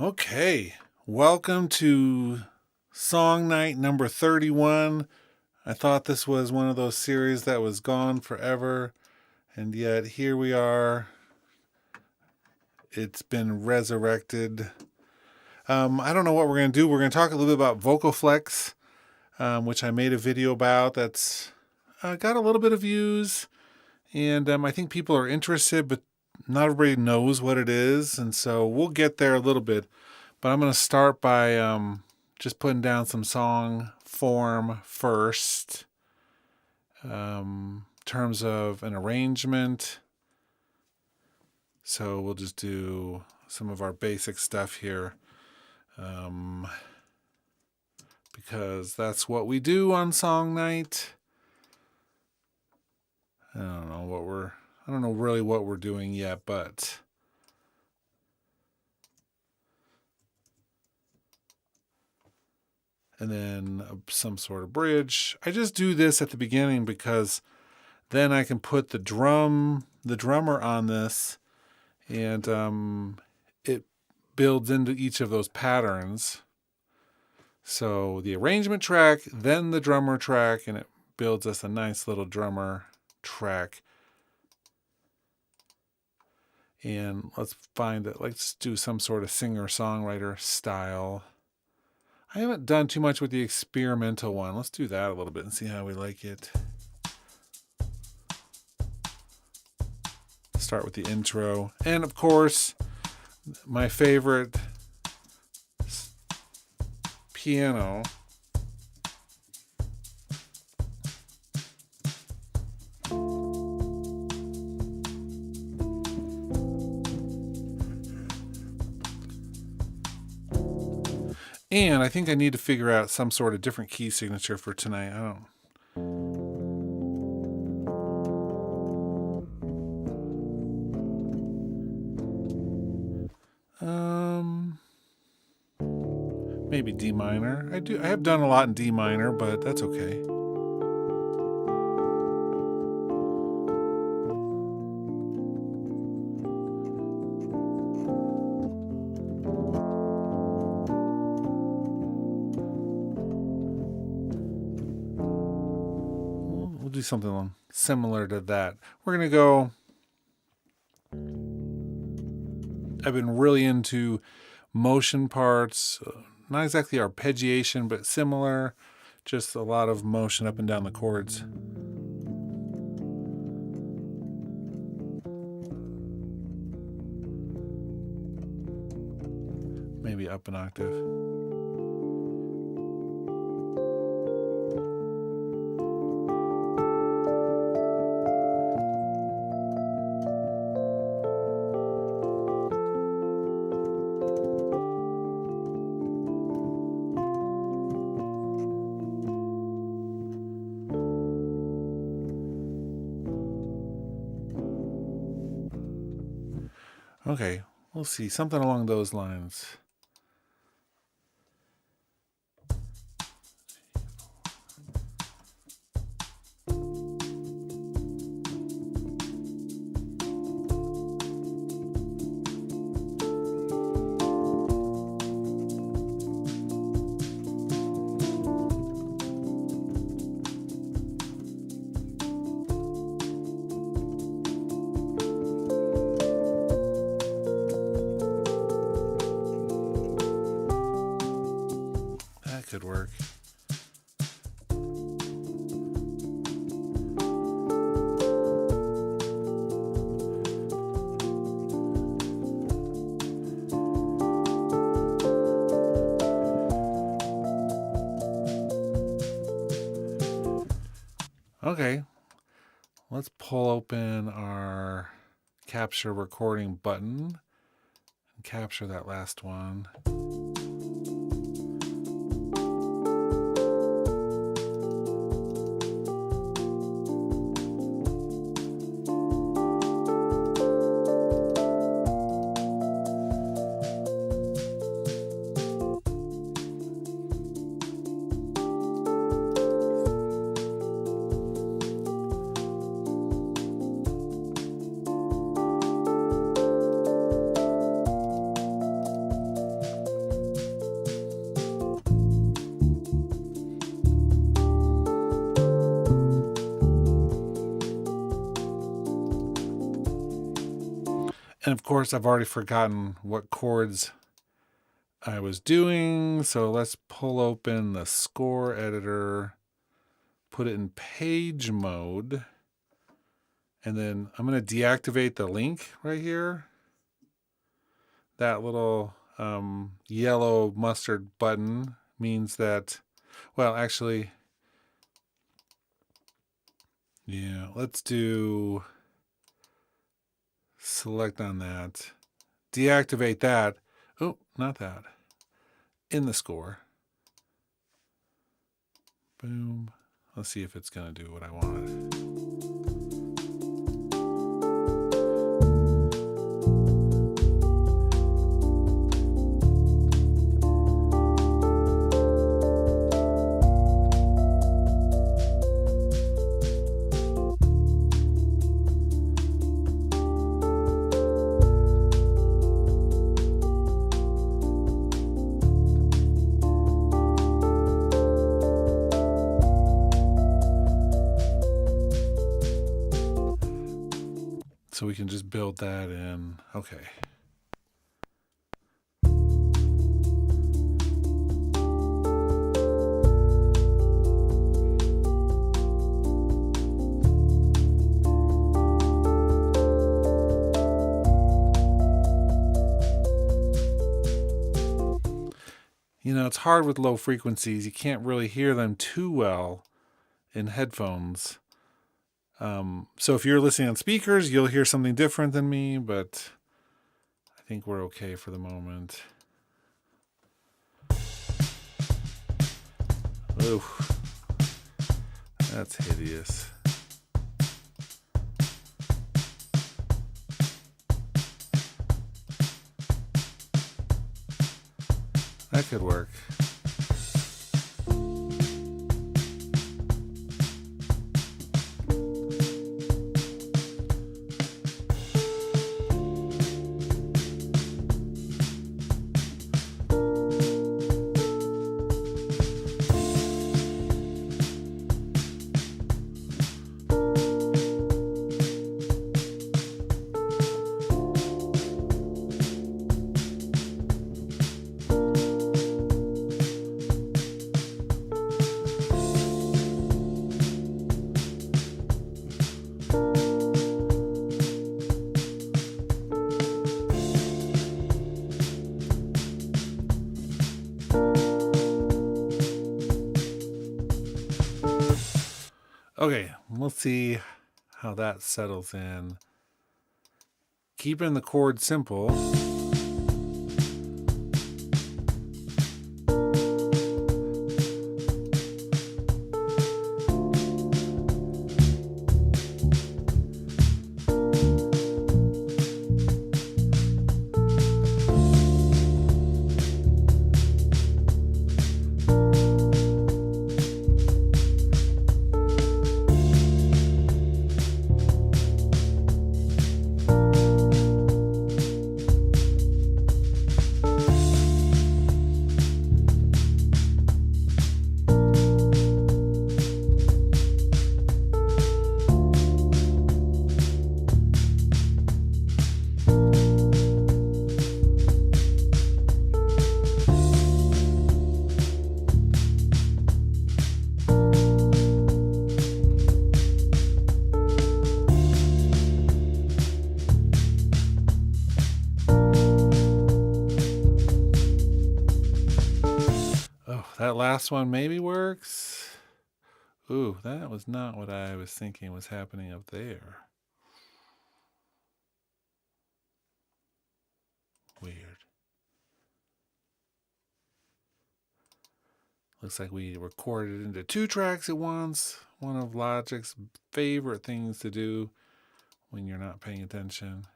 Okay, welcome to Song Night number 31. I thought this was one of those series that was gone forever, and yet here we are. It's been resurrected. I don't know what we're going to do. We're going to talk a little bit about VOCOFLEX, which I made a video about that's got a little bit of views, and I think people are interested, but not everybody knows what it is, and so we'll get there a little bit. But I'm going to start by just putting down some song form first. In terms of an arrangement. So we'll just do some of our basic stuff here. Because that's what we do on Song Night. I don't know really what we're doing yet, but and then some sort of bridge. I just do this at the beginning because then I can put the drummer on this, and it builds into each of those patterns. So the arrangement track, then the drummer track, and it builds us a nice little drummer track. And let's do some sort of singer-songwriter style. I haven't done too much with the experimental one. Let's do that a little bit and see how we like it. Start with the intro. And of course, my favorite piano. And I think I need to figure out some sort of different key signature for tonight. Maybe D minor. I have done a lot in D minor, but that's okay. We'll do something similar to that. We're going to go. I've been really into motion parts. Not exactly arpeggiation, but similar. Just a lot of motion up and down the chords. Maybe up an octave. Okay, we'll see. Something along those lines. Could work. Okay, let's pull open our capture recording button and capture that last one. And of course, I've already forgotten what chords I was doing. So let's pull open the score editor, put it in page mode. And then I'm going to deactivate the link right here. That little yellow mustard button means that, well, actually, yeah, let's do select on that, deactivate that. Oh, not that. In the score. Boom. Let's see if it's going to do what I wanted. So we can just build that in. Okay. You know, it's hard with low frequencies. You can't really hear them too well in headphones. So if you're listening on speakers, you'll hear something different than me, but I think we're okay for the moment. Oof. That's hideous. That could work. Okay, let's see how that settles in. Keeping the chord simple. That last one maybe works. Ooh, that was not what I was thinking was happening up there. Weird. Looks like we recorded into 2 tracks at once. One of Logic's favorite things to do when you're not paying attention.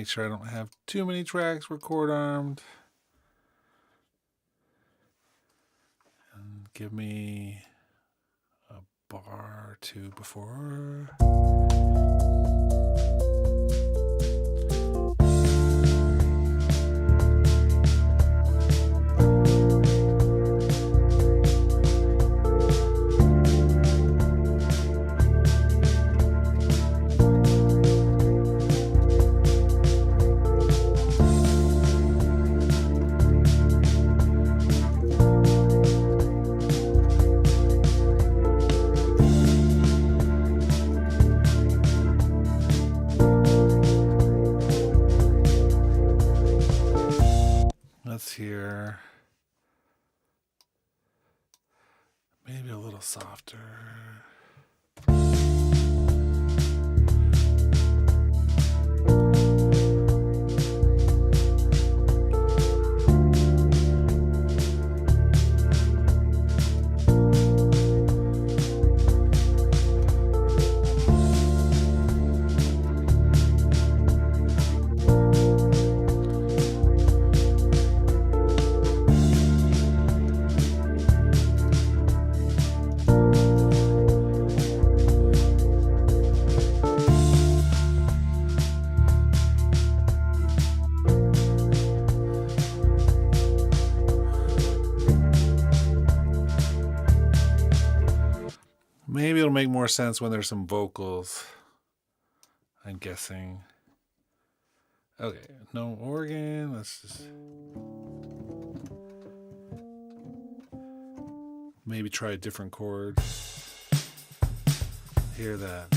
make sure I don't have too many tracks record armed. And give me a bar or two before. Let's hear maybe a little softer. Maybe it'll make more sense when there's some vocals, I'm guessing. Okay, no organ. Let's just maybe try a different chord. Hear that.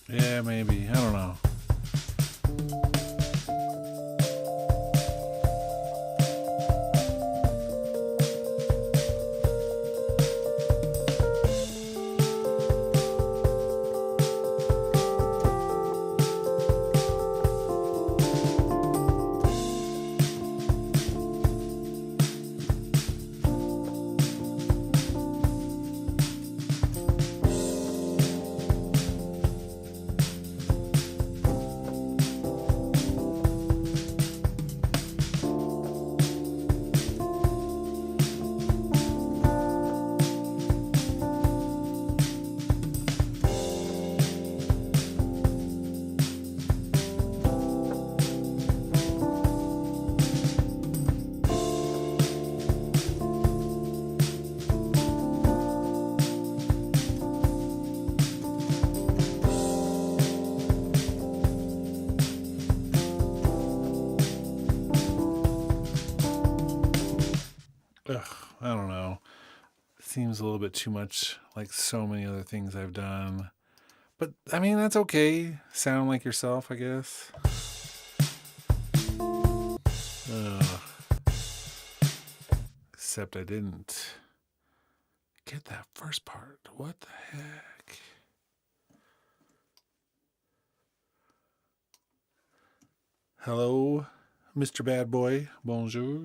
Yeah, maybe. I don't know. Ugh, I don't know. Seems a little bit too much like so many other things I've done. But, I mean, that's okay. Sound like yourself, I guess. Ugh. Except I didn't get that first part. What the heck? Hello? Mr. Bad Boy, bonjour.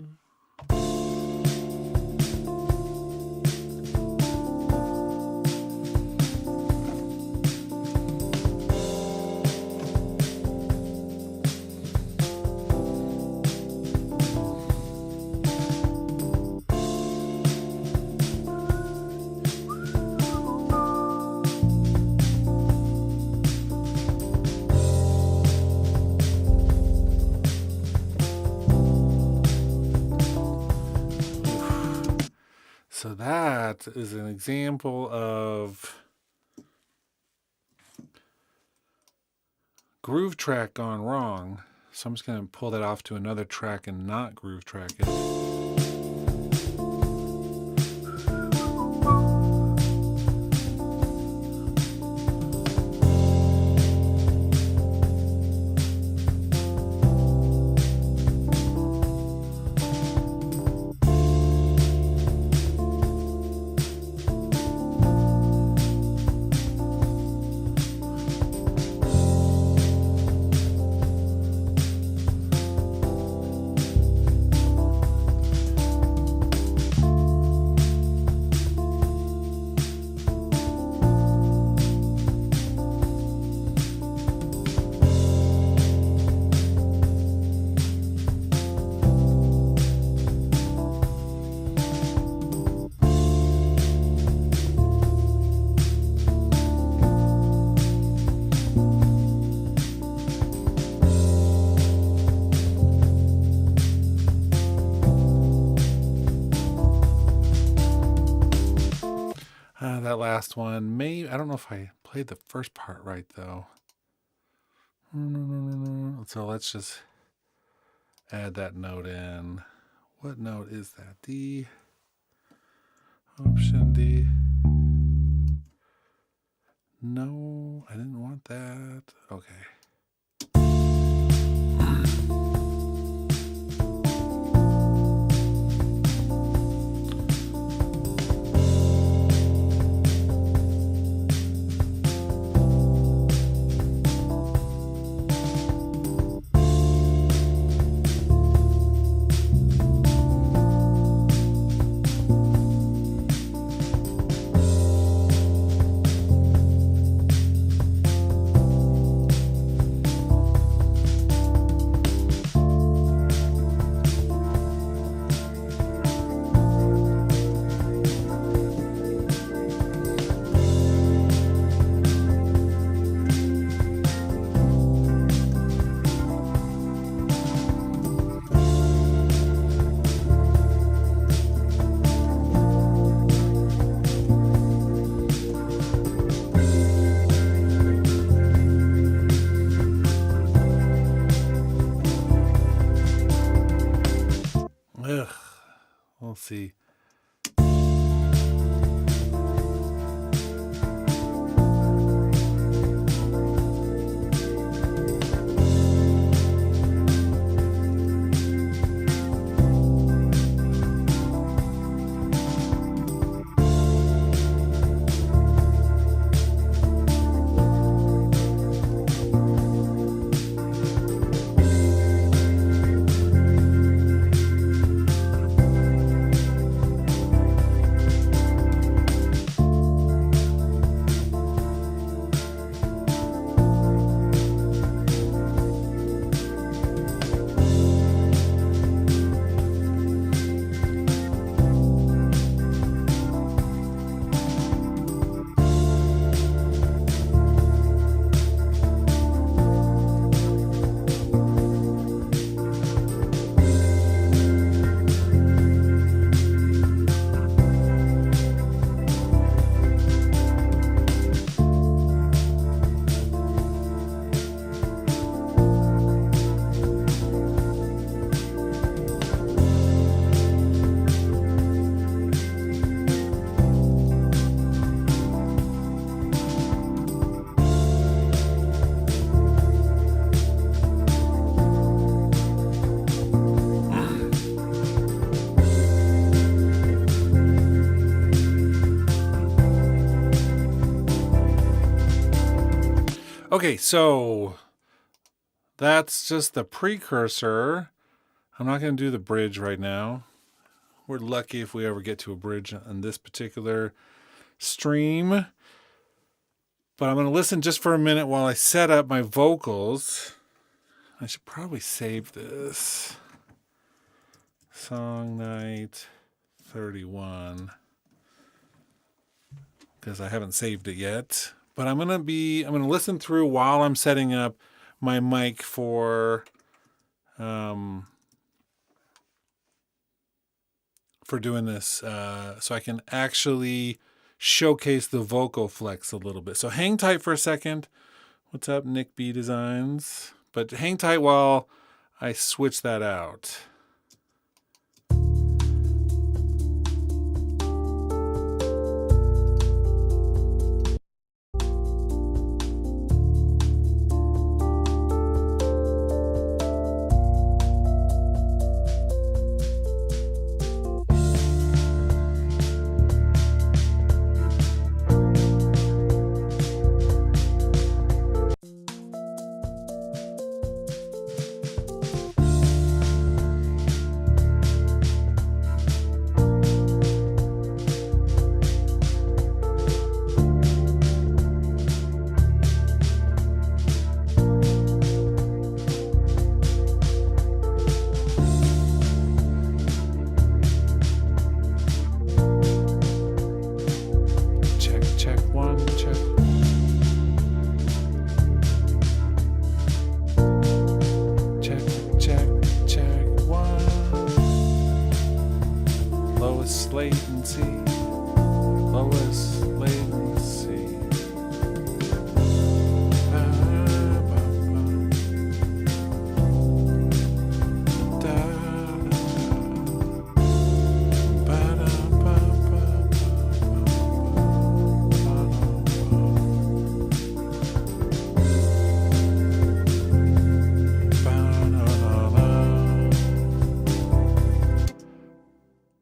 So that is an example of groove track gone wrong. So I'm just going to pull that off to another track and not groove track it. That last one, maybe, I don't know if I played the first part right though. So let's just add that note in. What note is that? D, option D. No, I didn't want that. Okay. Ugh. We'll see. Okay, so that's just the precursor I'm not going to do the bridge right now. We're lucky if we ever get to a bridge on this particular stream. But I'm going to listen just for a minute while I set up my vocals. I should probably save this. Song Night 31. Because I haven't saved it yet. But I'm going to listen through while I'm setting up my mic for doing this, so I can actually showcase the VOCOFLEX a little bit. So hang tight for a second. What's up, Nick B Designs? But hang tight while I switch that out.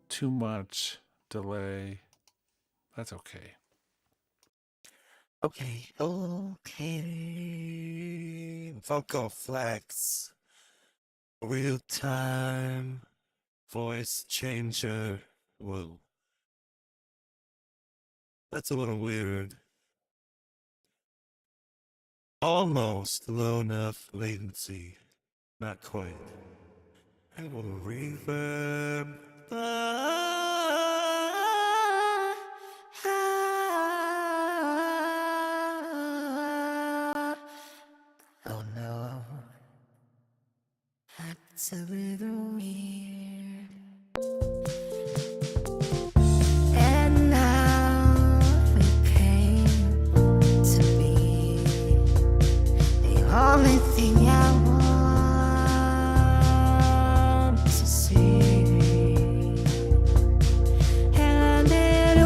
Too much delay. That's okay. Okay. VOCOFLEX. Real time voice changer. Whoa. That's a little weird. Almost low enough latency. Not quite. A little reverb. Oh no, that's a little weird. And now it came to be the only thing I want to see. And it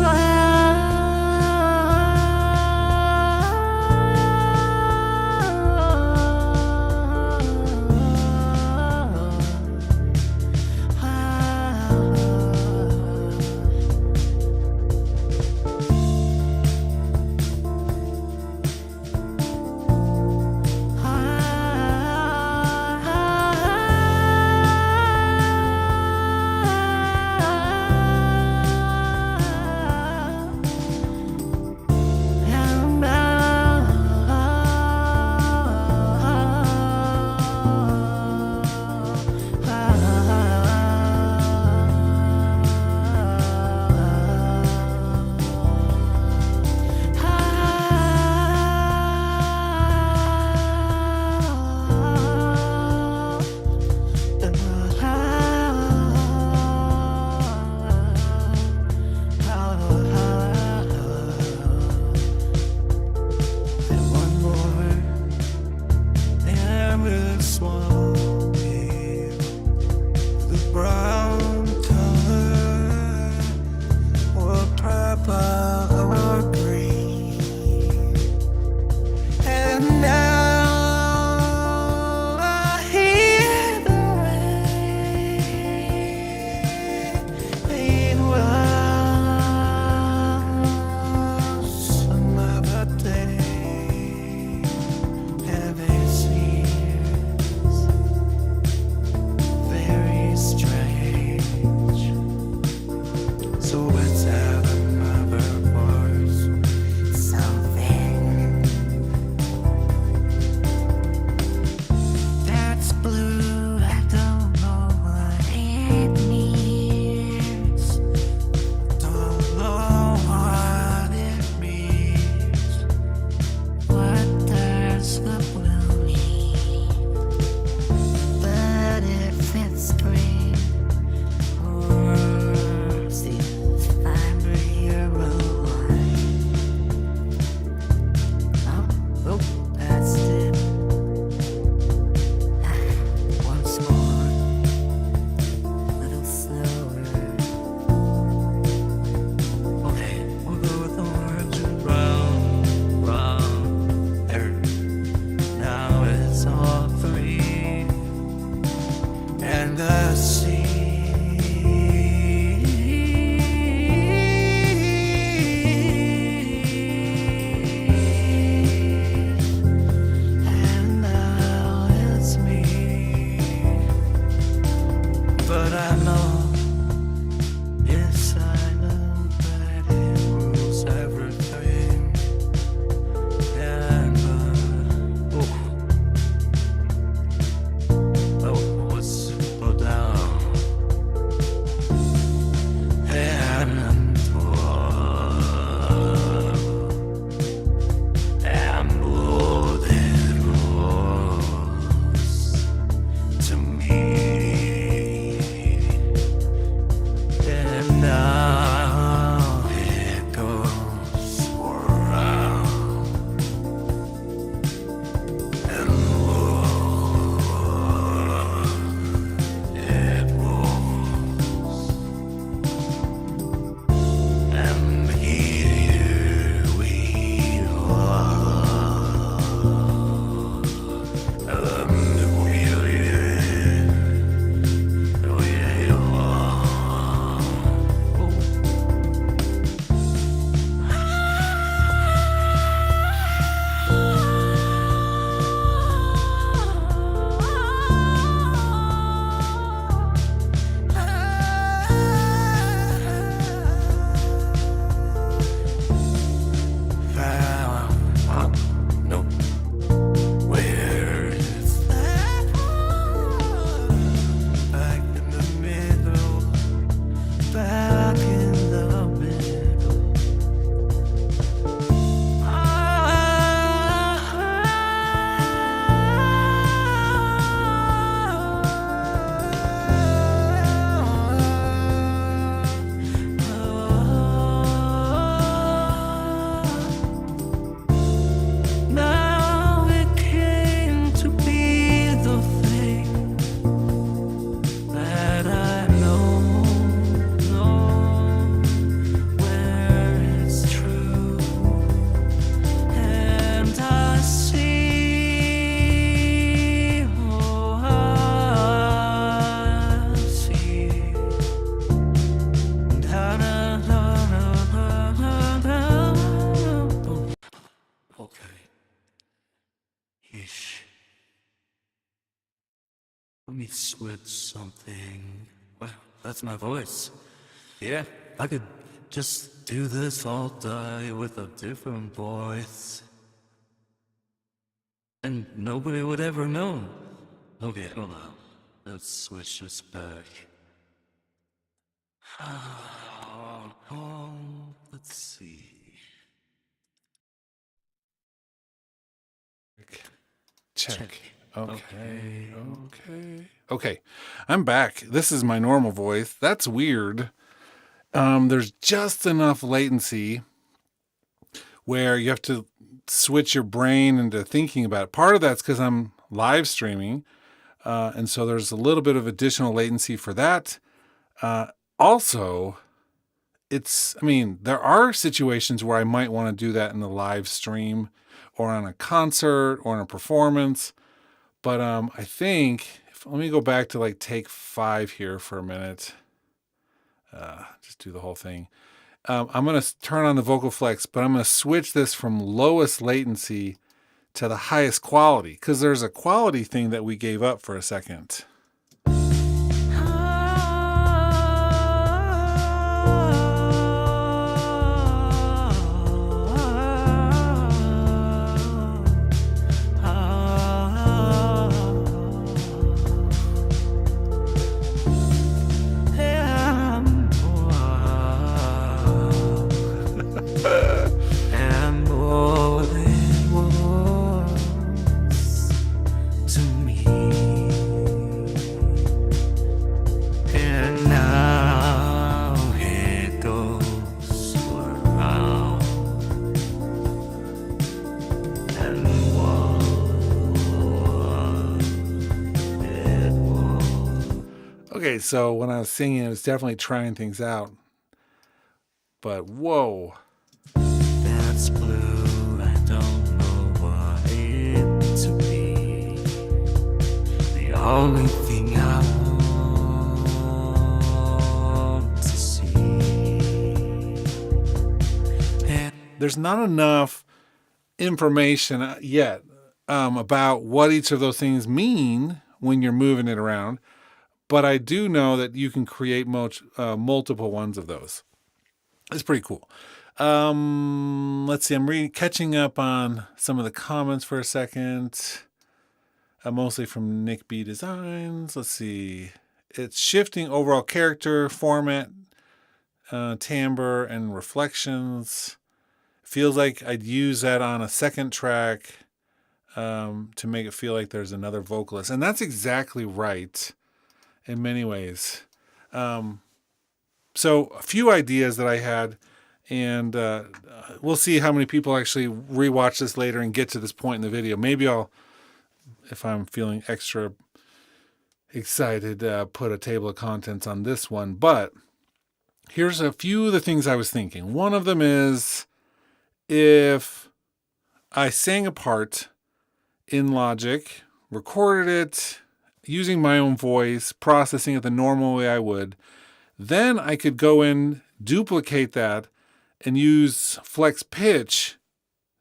Let me switch something. Well, that's my voice. Yeah, I could just do this all day with a different voice. And nobody would ever know. Okay, hold on. Let's switch this back. Let's see. Check. Okay. I'm back. This is my normal voice. That's weird. There's just enough latency where you have to switch your brain into thinking about it. Part of that's because I'm live streaming, and so there's a little bit of additional latency for that. Also, there are situations where I might want to do that in the live stream or on a concert or in a performance. But I think, let me go back to like take 5 here for a minute. Just do the whole thing. I'm going to turn on the VOCOFLEX, but I'm going to switch this from lowest latency to the highest quality because there's a quality thing that we gave up for a second. Okay, so when I was singing, it was definitely trying things out. But whoa. That's blue, I don't know what it to be. The only thing I want to see. There's not enough information yet about what each of those things mean when you're moving it around. But I do know that you can create multiple ones of those. It's pretty cool. Let's see. I'm catching up on some of the comments for a second. Mostly from Nick B Designs. Let's see. It's shifting overall character, format, timbre, and reflections. Feels like I'd use that on a second track to make it feel like there's another vocalist. And that's exactly right. In many ways. So a few ideas that I had, and we'll see how many people actually rewatch this later and get to this point in the video. Maybe I'll, if I'm feeling extra excited, put a table of contents on this one. But here's a few of the things I was thinking. One of them is if I sang a part in Logic, recorded it, using my own voice, processing it the normal way I would, then I could go in, duplicate that, and use flex pitch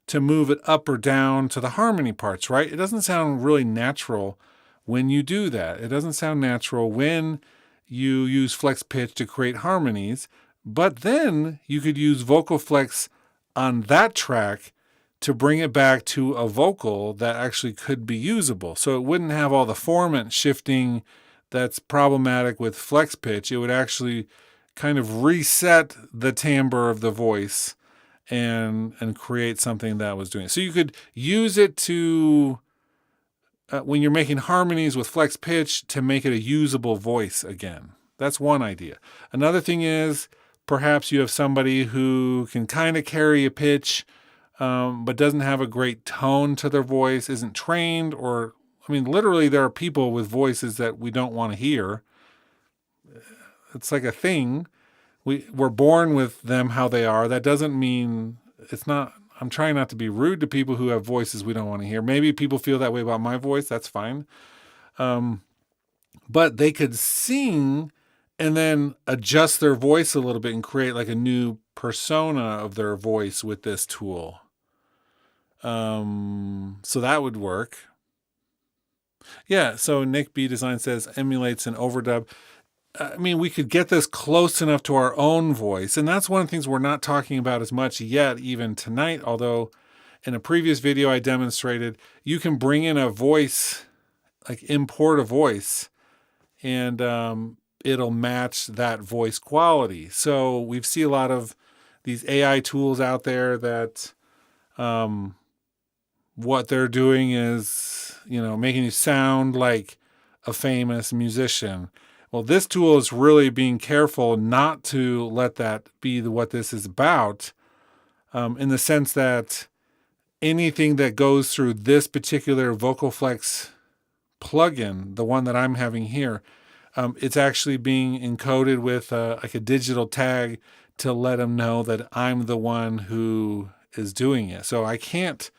to move it up or down to the harmony parts, right? It doesn't sound really natural when you do that. It doesn't sound natural when you use flex pitch to create harmonies, but then you could use VOCOFLEX on that track to bring it back to a vocal that actually could be usable. So it wouldn't have all the formant shifting that's problematic with flex pitch. It would actually kind of reset the timbre of the voice and create something that was doing it. So you could use it to, when you're making harmonies with flex pitch, to make it a usable voice again. That's one idea. Another thing is perhaps you have somebody who can kind of carry a pitch, but doesn't have a great tone to their voice, isn't trained, or, literally there are people with voices that we don't want to hear. It's like a thing. We're born with them how they are. That doesn't mean it's not, I'm trying not to be rude to people who have voices we don't want to hear. Maybe people feel that way about my voice. That's fine. But they could sing and then adjust their voice a little bit and create like a new persona of their voice with this tool. So that would work. Yeah, so Nick B Design says emulates an overdub. I mean, we could get this close enough to our own voice, and that's one of the things we're not talking about as much yet, even tonight, although in a previous video I demonstrated you can bring in a voice, like import a voice, and it'll match that voice quality. So we see a lot of these AI tools out there that what they're doing is, making you sound like a famous musician. Well, this tool is really being careful not to let that be what this is about, in the sense that anything that goes through this particular VOCOFLEX plugin, the one that I'm having here, it's actually being encoded with like a digital tag to let them know that I'm the one who is doing it. So I can't,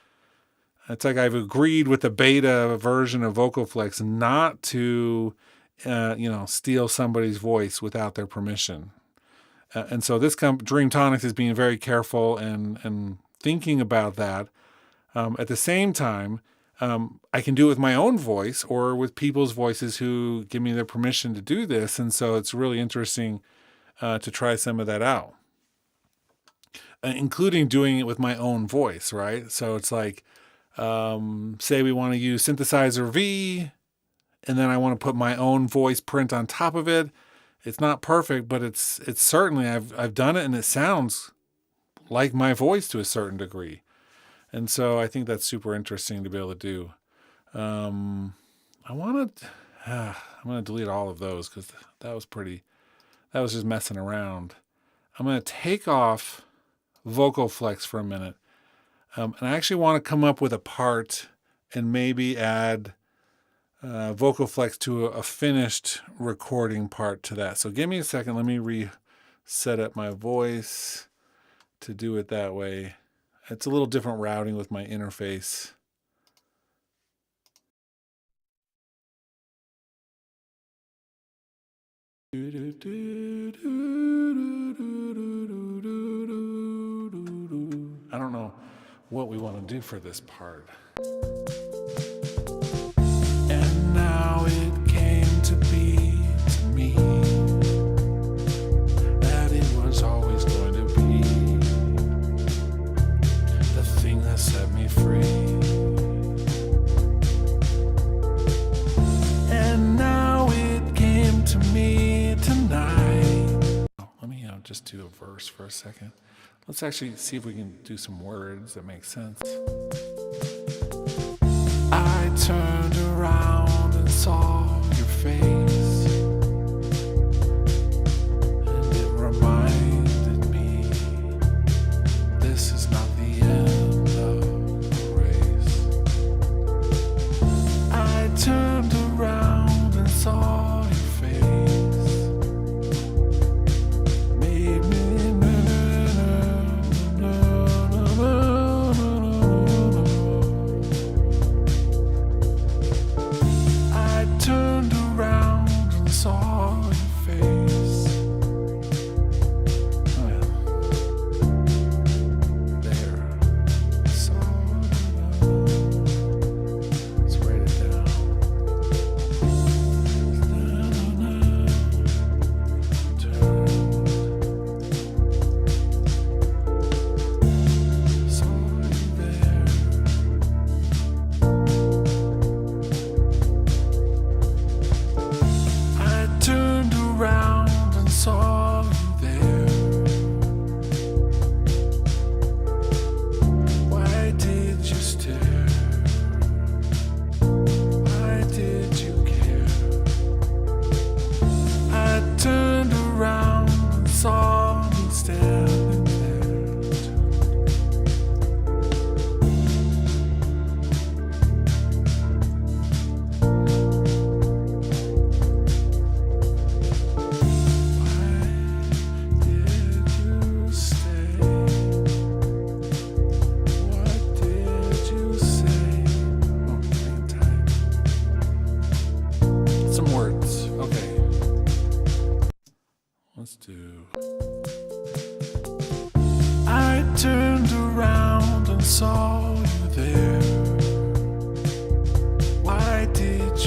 it's like I've agreed with the beta version of VOCOFLEX not to, steal somebody's voice without their permission. And so this Dreamtonics is being very careful and thinking about that. At the same time, I can do it with my own voice or with people's voices who give me their permission to do this. And so it's really interesting to try some of that out, including doing it with my own voice, right? So it's like, say we want to use synthesizer V, and then I want to put my own voice print on top of it. It's not perfect, but it's certainly, I've done it and it sounds like my voice to a certain degree. And so I think that's super interesting to be able to do. I'm going to delete all of those because that was just messing around. I'm going to take off VOCOFLEX for a minute. And I actually want to come up with a part and maybe add VOCOFLEX to a finished recording part to that. So give me a second. Let me reset up my voice to do it that way. It's a little different routing with my interface. I don't know what we want to do for this part. And now it came to be to me that it was always going to be the thing that set me free. And now it came to me tonight. Let me just do a verse for a second. Let's actually see if we can do some words that make sense. I turned around and saw your face, and it reminded me this is not the end of the race. I turned around and saw your face, made me saw your face. Oh yeah. There. Let's write it down. Saw you there. Turned around and saw you there. Why did you stare? Why did you care? I turned around and saw me standing there too. Let's do. I turned around and saw you there. Why did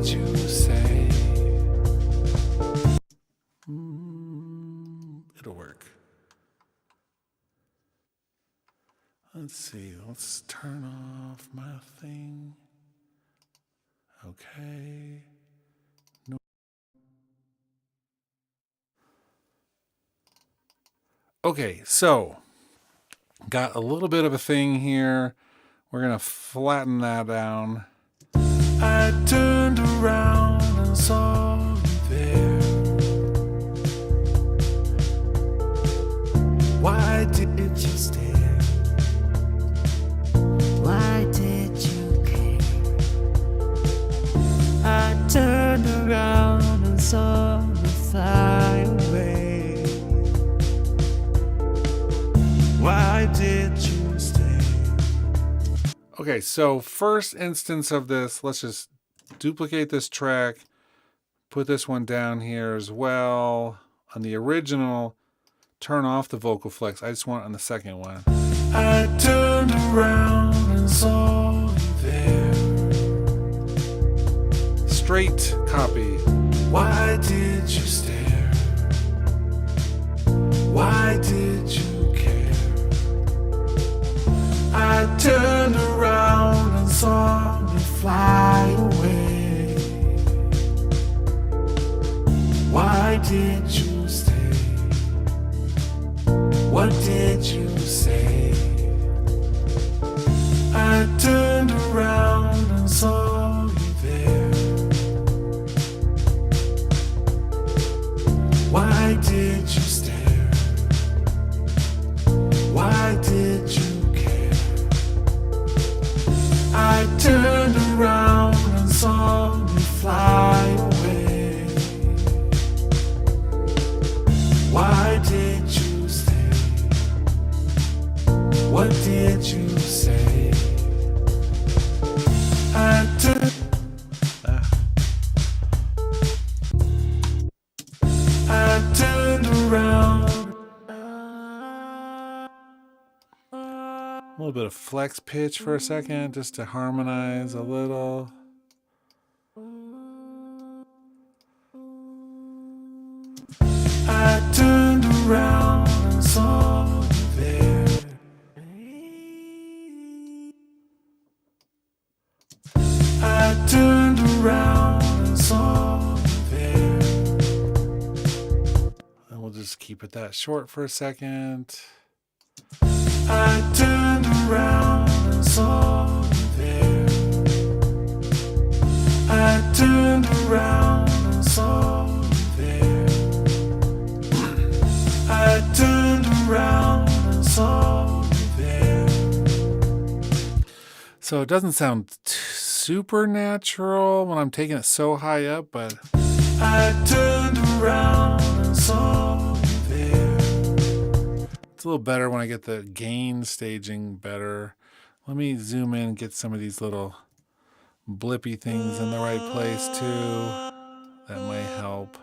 did you say? It'll work. Let's see. Let's turn off my thing. Okay. No. Okay, so got a little bit of a thing here. We're gonna flatten that down. I turned around and saw you there. Why did you stare? Why did you care? I turned around and saw you fly away. Why did you stay? Okay, so first instance of this, let's just duplicate this track, put this one down here as well. On the original, turn off the VOCOFLEX. I just want it on the second one. I turned around and saw you there. Straight copy. Why did you stare? Why did you care? I turned around and saw you fly away. Why did you stay? What did you say? I turned around and saw you there. Why did you stare? Why did you care? I turned around and saw you fly away. Why did you stay? What did you say? I turned around. A little bit of flex pitch for a second, just to harmonize a little. I turned around and saw you there. I turned around and saw you there. And we'll just keep it that short for a second. I turned around and saw you there. I turned around and saw you there. I turned around and saw you there. So it doesn't sound supernatural when I'm taking it so high up, but I turned around and saw you there. It's a little better when I get the gain staging better. Let me zoom in and get some of these little blippy things in the right place too. That might help.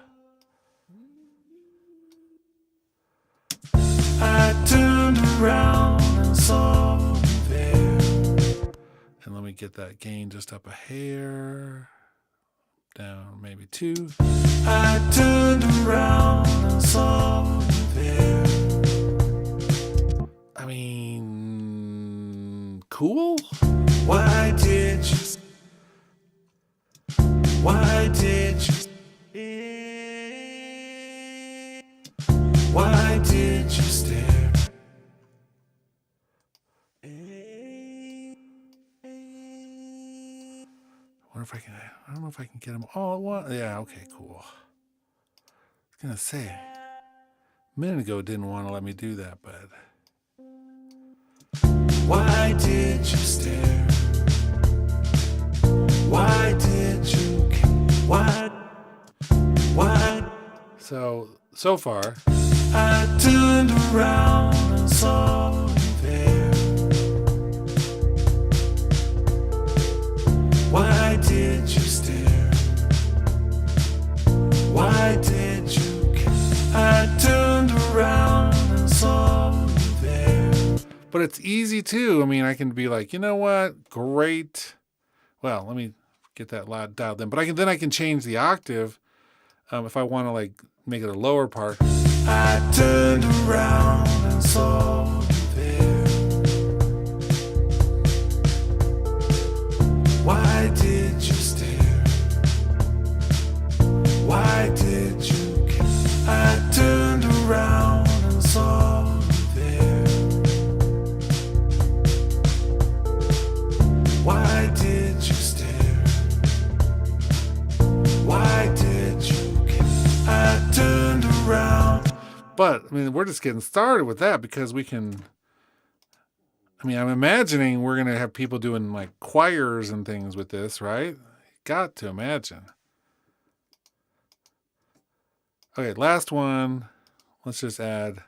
I turned around and saw you there. And let me get that gain just up a hair. Down maybe 2. I turned around and saw you there. I mean, cool? Why did you? Why did you? Why did you stare? I wonder if I can. I don't know if I can get them all at once. Yeah. Okay. Cool. I was gonna say a minute ago it didn't want to let me do that, but. Why did you stare? Why did you care? Why? So far, I turned around and saw you there. Why did you stare? Why did you care? I turned around and saw you there. But it's easy too. I mean, I can be like, you know what? Great. Well, let me get that loud dialed in. But I can change the octave if I want to like make it a lower part. I turned around and saw you there. Why did you stare? Why did you care? I turned around and saw you there. Why did you stare? Why did you care? I turned around. But I mean, we're just getting started with that because we can. I mean, I'm imagining we're gonna have people doing like choirs and things with this, right? Got to imagine. Okay, last one. Let's just add.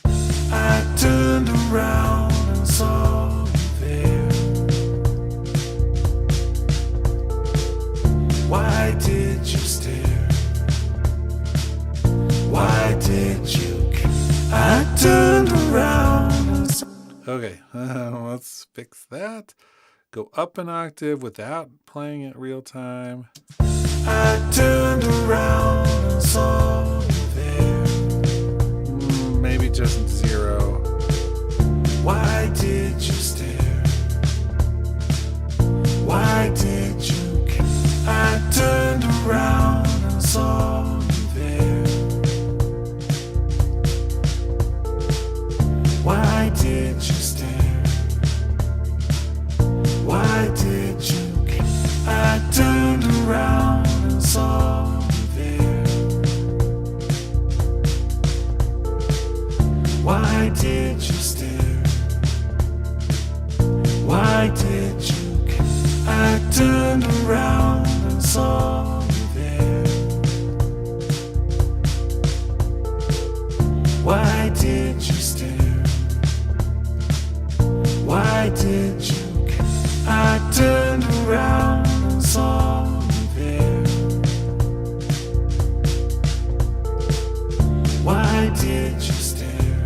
I turned around and saw you there. Why did you stare? Why did you care? I turned around and saw. Okay, let's fix that. Go up an octave without playing it real time. I turned around and saw you there. Maybe just 0. Why did you stare? Why did you care? I turned around and saw you there. Why did you stare? Why did you care? I turned around and saw you there. Why did you stare? Why did you care? I turned around and saw you there. Why did you stare? Why did you care? I turned around and saw you there. Why did you stare?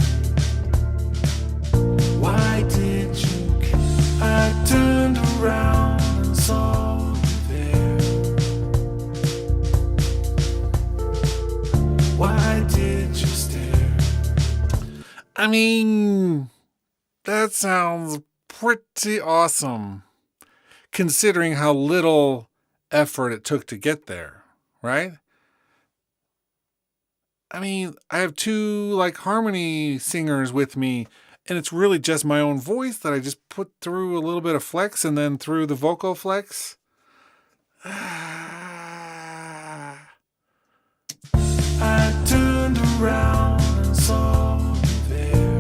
Why did you care? I turned around and saw you there. Why did you stare? I mean, that sounds pretty awesome, considering how little effort it took to get there, right? I mean, I have 2 like harmony singers with me, and it's really just my own voice that I just put through a little bit of flex and then through the VOCOFLEX. I turned around and saw you there.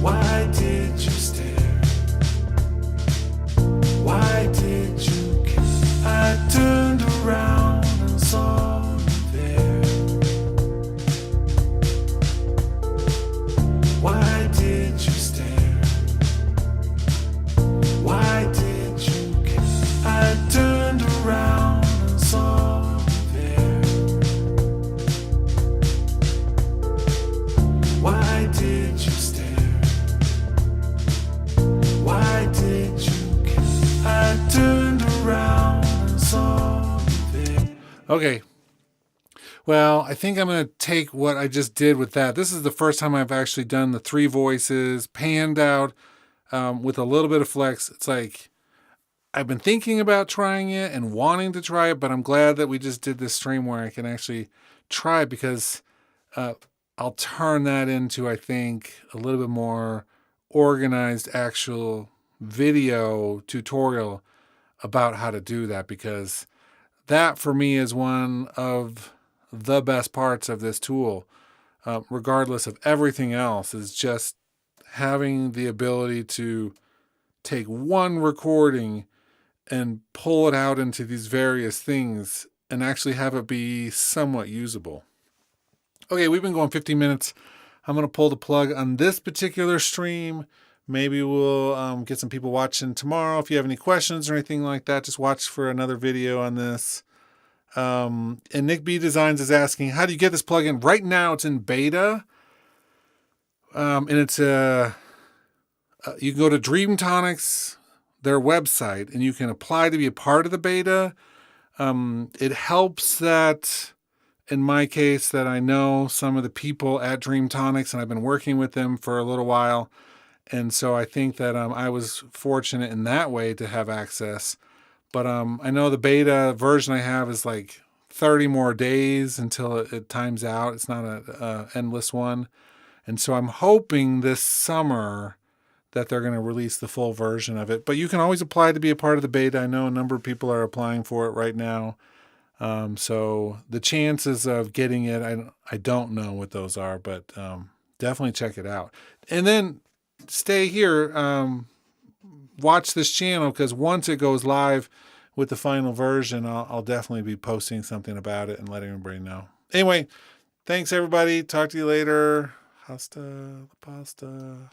Why did you stare? Why did you care? I turned around and saw you there. Why did you stare? Why did you care? I turned around and saw you there. Why did you stare? Why did you care? I turned around and saw you there. Okay. Well, I think I'm going to take what I just did with that. This is the first time I've actually done the 3 voices, panned out with a little bit of flex. It's like I've been thinking about trying it and wanting to try it, but I'm glad that we just did this stream where I can actually try it because I'll turn that into, I think, a little bit more organized actual video tutorial about how to do that, because that for me is one of the best parts of this tool, regardless of everything else, is just having the ability to take one recording and pull it out into these various things and actually have it be somewhat usable. Okay, we've been going 15 minutes. I'm going to pull the plug on this particular stream. Maybe we'll get some people watching tomorrow. If you have any questions or anything like that, just watch for another video on this. And Nick B Designs is asking, how do you get this plugin? Right now it's in beta. And it's a you can go to Dream Tonics, their website, and you can apply to be a part of the beta. It helps that, in my case, that I know some of the people at Dream Tonics, and I've been working with them for a little while. And so I think that I was fortunate in that way to have access. But I know the beta version I have is like 30 more days until it times out. It's not a endless one. And so I'm hoping this summer that they're going to release the full version of it. But you can always apply to be a part of the beta. I know a number of people are applying for it right now. So the chances of getting it, I don't know what those are, but definitely check it out. And then stay here, watch this channel, because once it goes live with the final version, I'll definitely be posting something about it and letting everybody know. Anyway, thanks everybody. Talk to you later. Hasta la pasta.